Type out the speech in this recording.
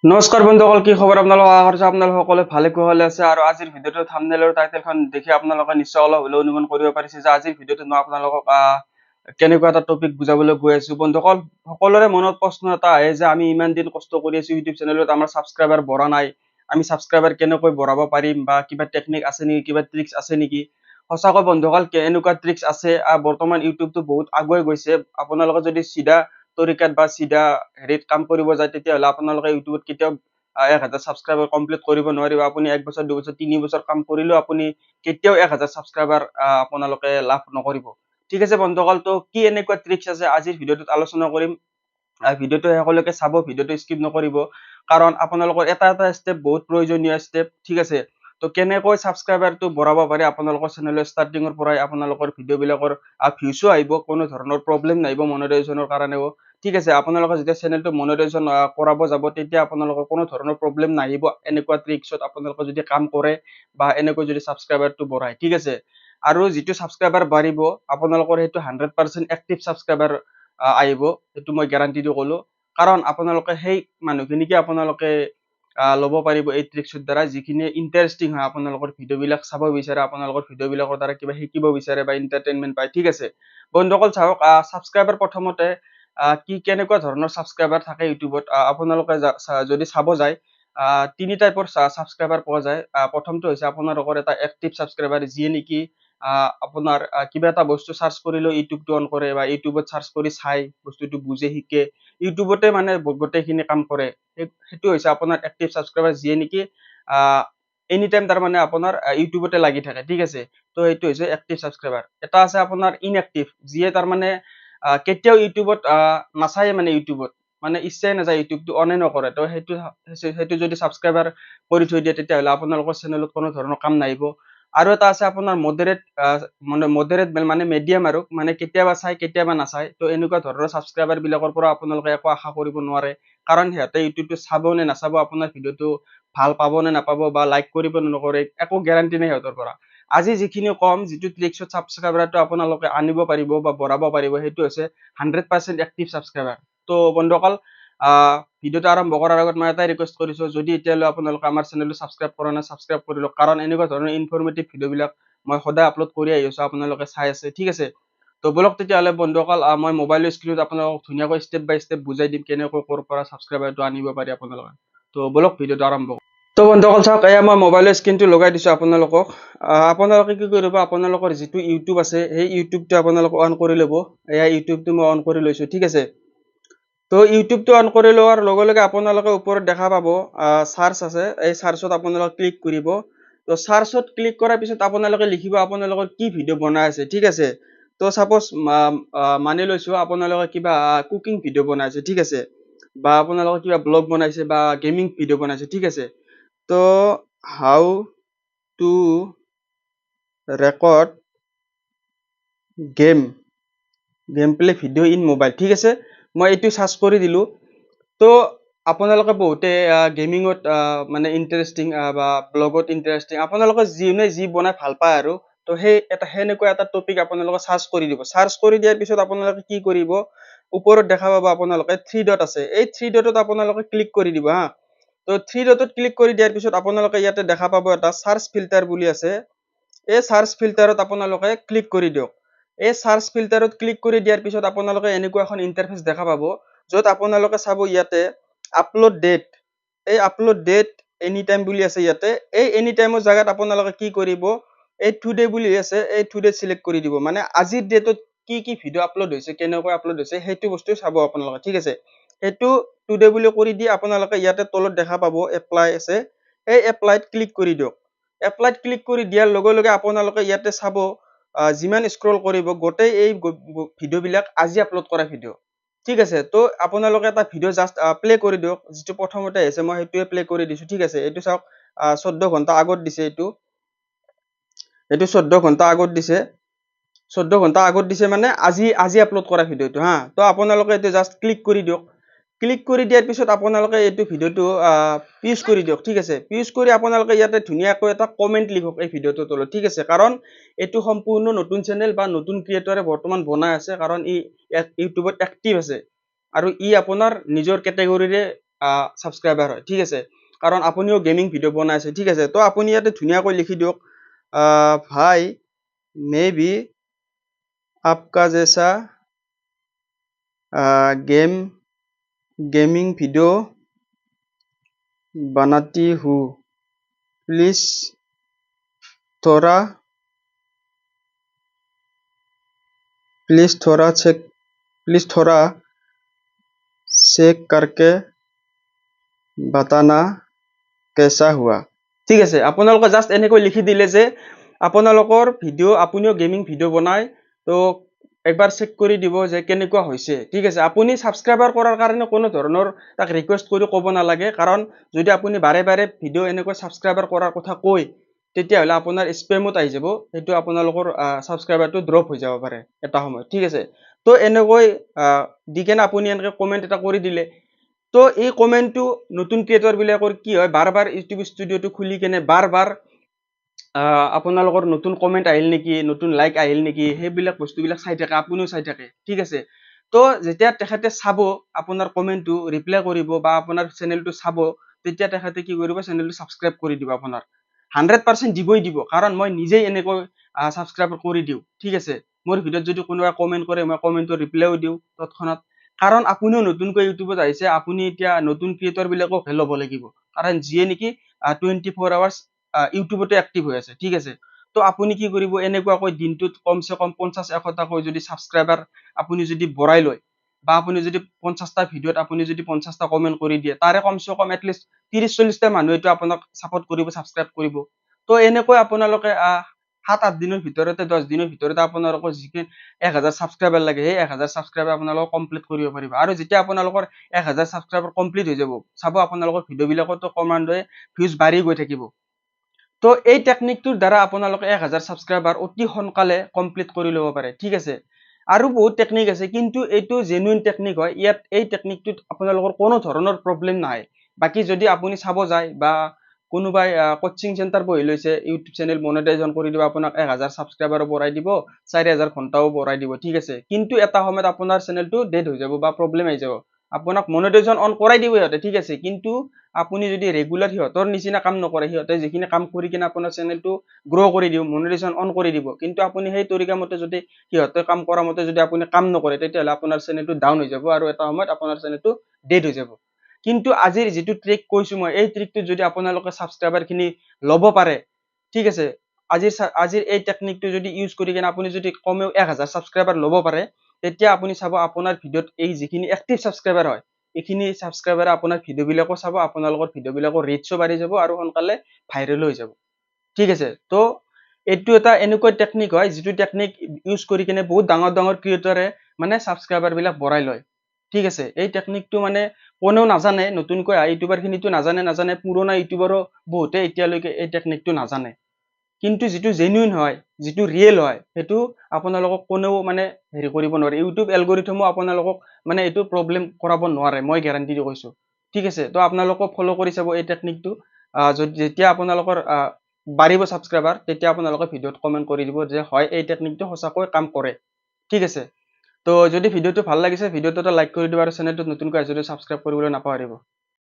নমস্কাৰ বন্ধুসকল, কি খবৰ আপোনালোকৰ? আশা কৰিছো আপোনালোক সকলোৱে ভালে কুশলে আছে। আৰু আজিৰ ভিডিঅ'টো থাম্বনেল আৰু টাইটেলখন দেখি আপোনালোকে নিশ্চয় অলপ হ'লেও অনুমান কৰিব পাৰিছে যে আজিৰ ভিডিঅ'টোত মই আপোনালোকক কেনেকুৱা এটা টপিক বুজাবলৈ গৈ আছো। বন্ধুসকল, সকলোৰে মনত প্ৰশ্ন এটা আহে যে আমি ইমান দিন কষ্ট কৰি আছো ইউটিউব চেনেলত, আমাৰ ছাবস্ক্ৰাইবাৰ বঢ়া নাই, আমি ছাবস্ক্ৰাইবাৰ কেনেকৈ বঢ়াব পাৰিম, বা কিবা টেকনিক আছে নেকি, কিবা ট্ৰিক্স আছে নেকি? সঁচাকৈ বন্ধুসকল, এনেকুৱা ট্ৰিক্স আছে। বৰ্তমান ইউটিউবটো বহুত আগুৱাই গৈছে। আপোনালোকে যদি চিধা তৰিকাত বা চিধা হেৰিত কাম কৰিব যায়, তেতিয়াহ'লে আপোনালোকে ইউটিউবত কেতিয়াও 1000 ছাবস্ক্ৰাইবাৰ কমপ্লিট কৰিব নোৱাৰিব। আপুনি 1 বছৰ 2 বছৰ 3 বছৰ কাম কৰিলেও আপুনি কেতিয়াও 1000 ছাবস্ক্ৰাইবাৰ আপোনালোকে লাভ নকৰিব। ঠিক আছে বন্ধুসকল, তো কি এনেকুৱা ট্ৰিক্স আছে আজিৰ ভিডিঅ'টোত আলোচনা কৰিম। ভিডিঅ'টো শেষলৈকে চাব, ভিডিঅ'টো স্কিপ নকৰিব, কাৰণ আপোনালোকৰ এটা এটা ষ্টেপ বহুত প্ৰয়োজনীয় ষ্টেপ। ঠিক আছে, তো কেনেকৈ ছাবস্ক্ৰাইবাৰটো বঢ়াব পাৰি আপোনালোকৰ চেনেলৰ ষ্টাৰ্টিঙৰ পৰাই আপোনালোকৰ ভিডিঅ'বিলাকৰ ভিউজো আহিব, কোনো ধৰণৰ প্ৰব্লেম নাহিব মনিটাইজেশ্যনৰ কাৰণেও। ঠিক আছে, আপোনালোকে যেতিয়া চেনেলটো মনিটাইজেশ্যন কৰাব যাব, তেতিয়া আপোনালোকৰ কোনো ধৰণৰ প্ৰব্লেম নাহিব এনেকুৱা ট্ৰিক্সত আপোনালোকে যদি কাম কৰে বা এনেকৈ যদি ছাবস্ক্ৰাইবাৰটো বঢ়ায়। ঠিক আছে, আৰু যিটো ছাবস্ক্ৰাইবাৰ বাঢ়িব আপোনালোকৰ সেইটো 100% এক্টিভ ছাবস্ক্ৰাইবাৰ আহিব, সেইটো মই গেৰাণ্টিটো ক'লো। কাৰণ আপোনালোকে সেই মানুহখিনিকে আপোনালোকে ল'ব পাৰিব এই ট্ৰিক্সৰ দ্বাৰা, যিখিনি ইণ্টাৰেষ্টিং হয়, আপোনালোকৰ ভিডিঅ'বিলাক চাব বিচাৰে, আপোনালোকৰ ভিডিঅ'বিলাকৰ দ্বাৰা কিবা শিকিব বিচাৰে বা এণ্টাৰটেইনমেণ্ট পায়। ঠিক আছে বন্ধুসকল, চাওক, ছাবস্ক্ৰাইবাৰ প্ৰথমতে কেনেকুৱা ধৰণৰ ছাবস্ক্ৰাইবাৰ থাকে ইউটিউবত। আপোনালোকে যদি চাব যায়, 3 টাইপৰ ছাবস্ক্ৰাইবাৰ পোৱা যায়। প্ৰথমটো হৈছে আপোনালোকৰ এটা এক্টিভ ছাবস্ক্ৰাইবাৰ, যিয়ে নেকি আপোনাৰ কিবা এটা বস্তু চাৰ্চ কৰিলেও ইউটিউবটো অন কৰে, বা ইউটিউবত চাৰ্চ কৰি চাই বস্তুটো বুজে, শিকে, ইউটিউবতে মানে গোটেইখিনি কাম কৰে। সেইটো হৈছে আপোনাৰ এক্টিভ ছাবস্ক্ৰাইবাৰ, যিয়ে নেকি এনি টাইম তাৰমানে আপোনাৰ ইউটিউবতে লাগি থাকে। ঠিক আছে, তো সেইটো হৈছে এক্টিভ ছাবস্ক্ৰাইবাৰ। এটা আছে আপোনাৰ ইনএক্টিভ, যিয়ে তাৰমানে কেতিয়াও ইউটিউবত নাচায়ে, মানে ইউটিউবত মানে ইচ্ছাই নাযায়, ইউটিউবটো অনে নকৰে। তো সেইটো যদি ছাবস্ক্ৰাইবাৰ কৰি থৈ দিয়ে, তেতিয়াহ'লে আপোনালোকৰ চেনেলত কোনো ধৰণৰ কাম নাহিব। আৰু এটা আছে আপোনাৰ মডাৰেট মানে মিডিয়াম, আৰু মানে কেতিয়াবা চাই কেতিয়াবা নাচায়। তো এনেকুৱা ধৰণৰ ছাবস্ক্ৰাইবাৰ বিলাকৰ পৰা আপোনালোকে একো আশা কৰিব নোৱাৰে, কাৰণ সিহঁতে ইউটিউবটো চাব নে নাচাব, আপোনাৰ ভিডিঅ'টো ভাল পাব নে নাপাব, বা লাইক কৰিব নে নকৰে, একো গেৰাণ্টি নাই সিহঁতৰ পৰা। আজি যিখিনি কম, যিটো ট্ৰিক্সত ছাবস্ক্ৰাইবাৰটো আপোনালোকে আনিব পাৰিব বা বঢ়াব পাৰিব, সেইটো হৈছে 100% এক্টিভ ছাবস্ক্ৰাইবাৰ। তো বন্ধুসকল, ভিডিঅ'টো আৰম্ভ কৰাৰ আগত মই এটাই ৰিকুৱেষ্ট কৰিছো, যদি এতিয়ালৈ আপোনালোকে আমাৰ চেনেলটো ছাবস্ক্ৰাইব কৰা নাই, ছাবস্ক্ৰাইব কৰি লওক, কাৰণ এনেকুৱা ধৰণৰ ইনফৰমেটিভ ভিডিঅ'বিলাক মই সদায় আপলোড কৰি আহি আছো, আপোনালোকে চাই আছে। ঠিক আছে, তো বলক তেতিয়াহ'লে বন্ধুসকল, মই মোবাইলৰ স্ক্ৰীনত আপোনালোকক ধুনীয়াকৈ ষ্টেপ বাই ষ্টেপ বুজাই দিম কেনেকৈ ক'ৰ পৰা ছাবস্ক্ৰাইবাৰটো আনিব পাৰি আপোনালোকে। তো বলক ভিডিঅ'টো আৰম্ভ কৰোঁ। তো বন্ধুসকল চাওক, এয়া মই মোবাইলৰ স্ক্ৰীনটো লগাই দিছো আপোনালোকক। আপোনালোকে কি কৰিব, আপোনালোকৰ যিটো ইউটিউব আছে, সেই ইউটিউবটো আপোনালোকে অন কৰি ল'ব। এয়া ইউটিউবটো মই অন কৰি লৈছো। ঠিক আছে, তো ইউটিউবটো অন কৰি লোৱাৰ লগে লগে আপোনালোকে ওপৰত দেখা পাব চাৰ্চ আছে, এই চাৰ্চত আপোনালোকে ক্লিক কৰিব। তো চাৰ্চত ক্লিক কৰাৰ পিছত আপোনালোকে লিখিব আপোনালোকৰ কি ভিডিঅ' বনাই আছে। ঠিক আছে, তো চাপ'জ মানি লৈছো আপোনালোকে কিবা কুকিং ভিডিঅ' বনাইছে। ঠিক আছে, বা আপোনালোকে কিবা ব্লগ বনাইছে বা গেমিং ভিডিঅ' বনাইছে। ঠিক আছে, তো how to record game play video' in mobile. ঠিক আছে, মই এইটো চাৰ্চ কৰি দিলো। তো আপোনালোকে বহুতে গেমিঙত মানে ইণ্টাৰেষ্টিং, বা ব্লগত ইণ্টাৰেষ্টিং, আপোনালোকে যোনে যি বনাই ভাল পায় আৰু। তো সেনেকুৱা এটা টপিক আপোনালোকে চাৰ্চ কৰি দিব। চাৰ্চ কৰি দিয়াৰ পিছত আপোনালোকে কি কৰিব, ওপৰত দেখা পাব আপোনালোকে 3 ডট আছে, এই 3 ডটত আপোনালোকে ক্লিক কৰি দিব। তো 3 ডটত ক্লিক কৰি দিয়াৰ পিছত আপোনালোকে ইয়াতে দেখা পাব এটা চাৰ্চ ফিল্টাৰ বুলি আছে, এই চাৰ্চ ফিল্টাৰত আপোনালোকে ক্লিক কৰি দিয়ক। এই চাৰ্চ ফিল্টাৰত ক্লিক কৰি দিয়াৰ পিছত আপোনালোকে এনেকুৱা এখন ইণ্টাৰফেচ দেখা পাব, য'ত আপোনালোকে চাব ইয়াতে আপলোড ডেট, এই আপলোড ডেট এনি টাইম বুলি আছে ইয়াতে। এই এনি টাইমৰ জাগাত আপোনালোকে কি কৰিব, এই টুডে বুলি আছে, এই টুডে সিলেক্ট কৰি দিব। মানে আজিৰ ডেটত কি কি ভিডিঅ' আপলোড হৈছে, কেনেকৈ আপলোড হৈছে, সেইটো বস্তু চাব আপোনালোকে। ঠিক আছে, সেইটো টুডে বুলি কৰি দি আপোনালোকে ইয়াতে তলত দেখা পাব এপ্লাই আছে, এই এপ্লাইত ক্লিক কৰি দিয়ক। এপ্লাইত ক্লিক কৰি দিয়াৰ লগে লগে আপোনালোকে ইয়াতে চাব, যিমান স্ক্ৰল কৰিব গোটেই এই ভিডিঅ'বিলাক আজি আপলোড কৰা ভিডিঅ'। ঠিক আছে, তো আপোনালোকে এটা ভিডিঅ' জাষ্ট প্লে কৰি দিয়ক, যিটো প্ৰথমতে আহিছে মই সেইটোৱে প্লে কৰি দিছো। ঠিক আছে, এইটো চাওক 14 ঘণ্টা আগত দিছে, এইটো 14 ঘণ্টা আগত দিছে, 14 ঘণ্টা আগত দিছে, মানে আজি আপলোড কৰা ভিডিঅ'টো। তো আপোনালোকে এইটো জাষ্ট ক্লিক কৰি দিয়ক। ক্লিক কৰি দিয়াৰ পিছত আপোনালোকে এইটো ভিডিঅ'টো পিউজ কৰি দিয়ক। ঠিক আছে, পিউজ কৰি আপোনালোকে ইয়াতে ধুনীয়াকৈ এটা কমেণ্ট লিখক এই ভিডিঅ'টোৰ তলত। ঠিক আছে, কাৰণ এইটো সম্পূৰ্ণ নতুন চেনেল বা নতুন ক্ৰিয়েটৰে বৰ্তমান বনাই আছে, কাৰণ ই ইউটিউবত এক্টিভ আছে, আৰু ই আপোনাৰ নিজৰ কেটেগৰীৰে সাবস্ক্ৰাইবাৰ হয় ঠিক আছে কাৰণ আপুনিও গেমিং ভিডিঅ' বনাই আছে ঠিক আছে তো আপুনি ইয়াতে ধুনীয়াকৈ লিখি দিয়ক ভাই মে বি आपका जैसा गेमिंग वीडियो बनाती हूँ प्लीज थोड़ा चेक करके बताना कैसा हुआ ঠিক আছে আপোনালোকে জাস্ট এনেকৈ লিখি দিলে যে আপোনালোকৰ ভিডিঅ' আপুনিও গেমিং ভিডিঅ' বনায় তো একবাৰ চেক কৰি দিব যে কেনেকুৱা হৈছে ঠিক আছে আপুনি সাবস্ক্ৰাইবাৰ কৰাৰ কাৰণে কোনো ধৰণৰ তাক ৰিকুৱেষ্ট কৰি ক'ব নালাগে কাৰণ যদি আপুনি বাৰে বাৰে ভিডিঅ' এনেকৈ সাবস্ক্ৰাইবাৰ কৰাৰ কথা কয় তেতিয়াহ'লে আপোনাৰ স্পেমত আহি যাব সেইটো আপোনালোকৰ সাবস্ক্ৰাইবাৰটো ড্ৰপ হৈ যাব পাৰে এটা সময়ত ঠিক আছে তো এনেকৈ দি কেনে আপুনি এনেকৈ কমেণ্ট এটা কৰি দিলে তো এই কমেণ্টটো নতুন ক্ৰিয়েটৰ বিলাকৰ কি হয় বাৰ বাৰ ইউটিউব ষ্টুডিঅ'টো খুলি কেনে বাৰ বাৰ আপোনালোকৰ নতুন কমেণ্ট আহিল নেকি নতুন লাইক আহিল নেকি সেইবিলাক বস্তুবিলাক চাই থাকে আপুনিও চাই থাকে ঠিক আছে তো যেতিয়া তেখেতে চাব আপোনাৰ কমেণ্টটো ৰিপ্লাই কৰিব বা আপোনাৰ চেনেলটো চাব তেতিয়া তেখেতে কি কৰিব চেনেলটো সাবস্ক্ৰাইব কৰি দিব আপোনাৰ 100% দিবই দিব কাৰণ মই নিজেই এনেকৈ সাবস্ক্ৰাইব কৰি দিওঁ ঠিক আছে মোৰ ভিডিঅ'ত যদি কোনোবা কমেণ্ট কৰে মই কমেণ্টৰ ৰিপ্লাইও দিওঁ তৎক্ষণাত কাৰণ আপুনিও নতুনকৈ ইউটিউবত আহিছে আপুনি এতিয়া নতুন ক্ৰিয়েটৰ বিলাকক ল'ব লাগিব কাৰণ যিয়ে নেকি 24 আৱাৰ্ছ ইউটিউবতে এক্টিভ হৈ আছে ঠিক আছে তো আপুনি কি কৰিব এনেকুৱাকৈ দিনটোত কমসে কম 50-100টাকৈ যদি সাবস্ক্ৰাইবাৰ আপুনি যদি বঢ়াই লয় বা আপুনি যদি 50টা ভিডিঅ'ত আপুনি যদি 50টা কমেণ্ট কৰি দিয়ে তাৰে কমসে কম এটলিষ্ট 30-40টা মানুহেটো আপোনাক সাপোৰ্ট কৰিব সাবস্ক্ৰাইব কৰিব তো এনেকৈ আপোনালোকে 7-8 দিনৰ ভিতৰতে 10 দিনৰ ভিতৰতে আপোনালোকৰ যিখিনি 1000 সাবস্ক্ৰাইবাৰ লাগে সেই 1000 সাবস্ক্ৰাইবাৰ আপোনালোকে কমপ্লিট কৰিব পাৰিব আৰু যেতিয়া আপোনালোকৰ 1000 সাবস্ক্ৰাইবাৰ কমপ্লিট হৈ যাব চাব আপোনালোকৰ ভিডিঅ' বিলাকতো কমাণ্ডয়ে ভিউজ বাঢ়ি গৈ থাকিব তো এই টেকনিকটোৰ দ্বাৰা আপোনালোকে 1000 সাবস্ক্ৰাইবাৰ অতি সোনকালে কমপ্লিট কৰি ল'ব পাৰে ঠিক আছে আৰু বহুত টেকনিক আছে কিন্তু এইটো জেনুইন টেকনিক হয় ইয়াত এই টেকনিকটোত আপোনালোকৰ কোনো ধৰণৰ প্ৰব্লেম নাই বাকি যদি আপুনি চাব যায় বা কোনোবাই কোচিং সেন্টাৰ বহি লৈছে ইউটিউব চেনেল মনেটাইজেশন কৰি দিব আপোনাক 1000 সাবস্ক্ৰাইবাৰ বঢ়াই দিব 4000 ঘণ্টাও বঢ়াই দিব ঠিক আছে কিন্তু এটা সময়ত আপোনাৰ চেনেলটো ডেড হৈ যাব বা প্ৰব্লেম আহি যাব আপোনাক মনেটাইজেশন অন কৰাই দিব ইহঁতে ঠিক আছে কিন্তু আপুনি যদি ৰেগুলাৰ হিহঁতৰ নিচিনা কাম নকৰে হিহঁতে যিখিনি কাম কৰি কিনে আপোনাৰ চেনেলটো গ্ৰ' কৰি দিব মনেটাইজেশন অন কৰি দিব কিন্তু আপুনি সেই তৰিকা মতে যদি হিহঁতে কাম কৰা মতে যদি আপুনি কাম নকৰে তেতিয়াহ'লে আপোনাৰ চেনেলটো ডাউন হৈ যাব আৰু এটা সময়ত আপোনাৰ চেনেলটো ডেড হৈ যাব কিন্তু আজিৰ যিটো ট্ৰিক কৈছো মই এই ট্ৰিকটো যদি আপোনালোকে সাবস্ক্ৰাইবাৰ খিনি ল'ব পাৰে ঠিক আছে আজিৰ এই টেকনিকটো যদি ইউজ কৰি কিনে আপুনি যদি কমেও 1000 সাবস্ক্ৰাইবাৰ ল'ব পাৰে তেতিয়া আপুনি চাব আপোনাৰ ভিডিঅ'ত এই যিখিনি এক্টিভ সাবস্ক্ৰাইবাৰ হয় এইখিনি সাবস্ক্ৰাইবাৰে আপোনাৰ ভিডিঅ' বিলাকো চাব আপোনালোকৰ ভিডিঅ' বিলাকৰ ৰিচও বাঢ়ি যাব আৰু সোনকালে ভাইৰেল হৈ যাব ঠিক আছে তো এইটো এটা এনেকুৱা টেকনিক হয় যিটো টেকনিক ইউজ কৰি কিনে বহুত ডাঙৰ ডাঙৰ ক্ৰিয়েটৰে মানে সাবস্ক্ৰাইবাৰ বিলাক বঢ়াই লয় ঠিক আছে এই টেকনিকটো মানে কোনেও নাজানে নতুনকৈ ইউটিউবাৰ খিনিতো নাজানে পুৰণা ইউটিউবাৰো বহুতে এতিয়ালৈকে এই টেকনিকটো নাজানে কিন্তু যিটো জেনুইন হয় যিটো ৰিয়েল হয় সেইটো আপোনালোকক কোনেও মানে হেৰি কৰিব নোৱাৰে ইউটিউব এলগৰিথমো আপোনালোকক মানে এইটো প্ৰব্লেম কৰাব নোৱাৰে মই গ্যাৰান্টি দি কৈছো ঠিক আছে তো আপোনালোকক ফলো কৰি চাব এই টেকনিকটো যেতিয়া আপোনালোকৰ বাঢ়িব সাবস্ক্ৰাইবাৰ তেতিয়া আপোনালোকে ভিডিঅ'ত কমেন্ট কৰি দিব যে হয় এই টেকনিকটো সঁচাকৈ কাম কৰে ঠিক আছে তো যদি ভিডিঅ'টো ভাল লাগিছে ভিডিঅ'টো এটা লাইক কৰি দিব আৰু চেনেলটো নতুনকৈ আহিছে যদি সাবস্ক্ৰাইব কৰিবলৈ নাপাহৰিব